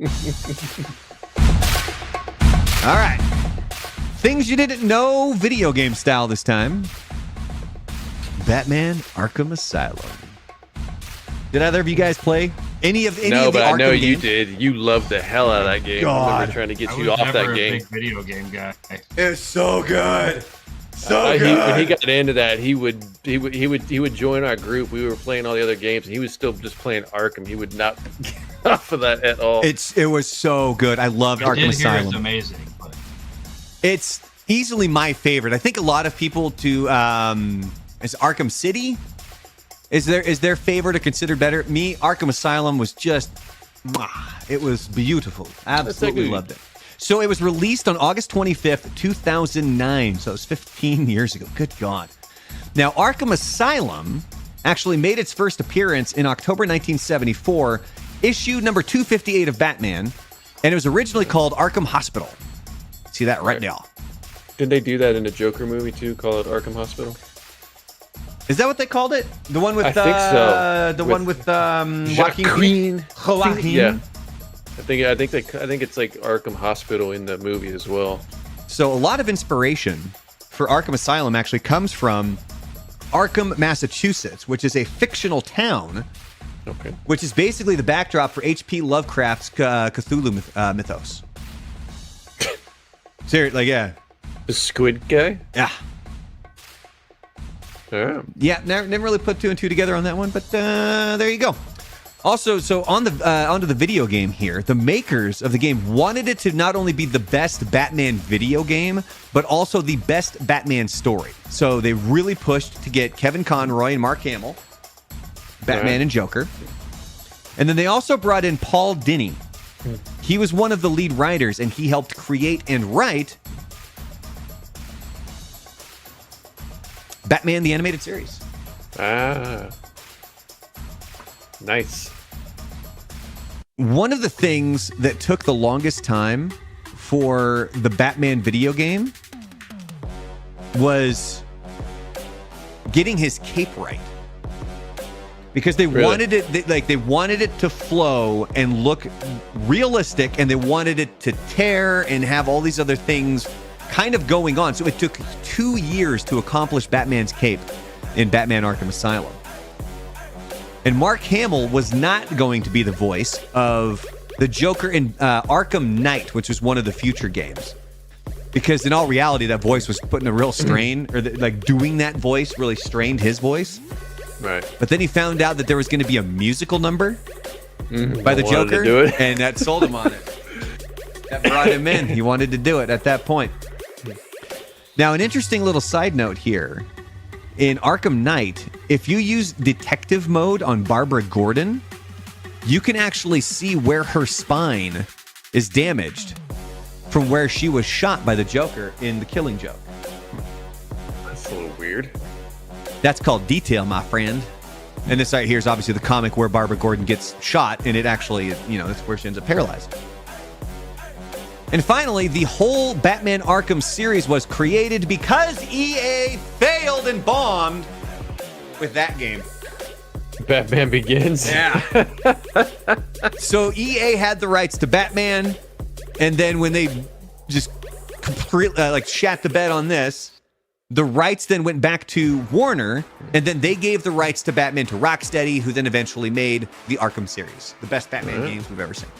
All right. Things you didn't know, video game style this time. Batman Arkham Asylum. Did either of you guys play any of the No, but Arkham I know you games? did. You loved the hell out of that game. I remember trying to get you off that a game. big video game guy. It's so good. So When he got into that, he would join our group. We were playing all the other games, and he was still just playing Arkham. He would not get off of that at all. It was so good. I loved Arkham Asylum. It's amazing. But... It's easily my favorite. I think a lot of people is Arkham City is their favorite or considered better. Me, Arkham Asylum was just, it was beautiful. Absolutely loved it. So it was released on August 25th, 2009. So it was 15 years ago. Good God. Now, Arkham Asylum actually made its first appearance in October 1974, issue number 258 of Batman, and it was originally called Arkham Hospital. See that right now. Did they do that in a Joker movie too? Call it Arkham Hospital? Is that what they called it? The one with I think so. The one with Joaquin. Yeah. I think it's like Arkham Hospital in the movie as well. So a lot of inspiration for Arkham Asylum actually comes from Arkham, Massachusetts, which is a fictional town. Okay. Which is basically the backdrop for H.P. Lovecraft's Cthulhu mythos. Seriously, like, yeah. The squid guy? Yeah. Yeah, never really put two and two together on that one, but there you go. Also, so on the onto the video game here, the makers of the game wanted it to not only be the best Batman video game, but also the best Batman story. So they really pushed to get Kevin Conroy and Mark Hamill, Batman and Joker. And then they also brought in Paul Dini. He was one of the lead writers, and he helped create and write Batman the Animated Series. Ah. Nice. One of the things that took the longest time for the Batman video game was getting his cape right. Because they wanted it, they wanted it to flow and look realistic, and they wanted it to tear and have all these other things kind of going on. So it took 2 years to accomplish Batman's cape in Batman Arkham Asylum. And Mark Hamill was not going to be the voice of the Joker in Arkham Knight, which was one of the future games. Because in all reality, that voice was putting a real strain, or doing that voice really strained his voice. Right. But then he found out that there was going to be a musical number by the Joker, and that sold him on it. That brought him in. He wanted to do it at that point. Now, an interesting little side note here. In Arkham Knight, if you use detective mode on Barbara Gordon, you can actually see where her spine is damaged from where she was shot by the Joker in The Killing Joke. That's a little weird. That's called detail, my friend. And this right here is obviously the comic where Barbara Gordon gets shot, and it actually, that's where she ends up paralyzed. And finally, the whole Batman Arkham series was created because EA failed and bombed with that game. Batman Begins. Yeah. So EA had the rights to Batman, and then when they just completely shat the bed on this, the rights then went back to Warner, and then they gave the rights to Batman to Rocksteady, who then eventually made the Arkham series, the best Batman games we've ever seen.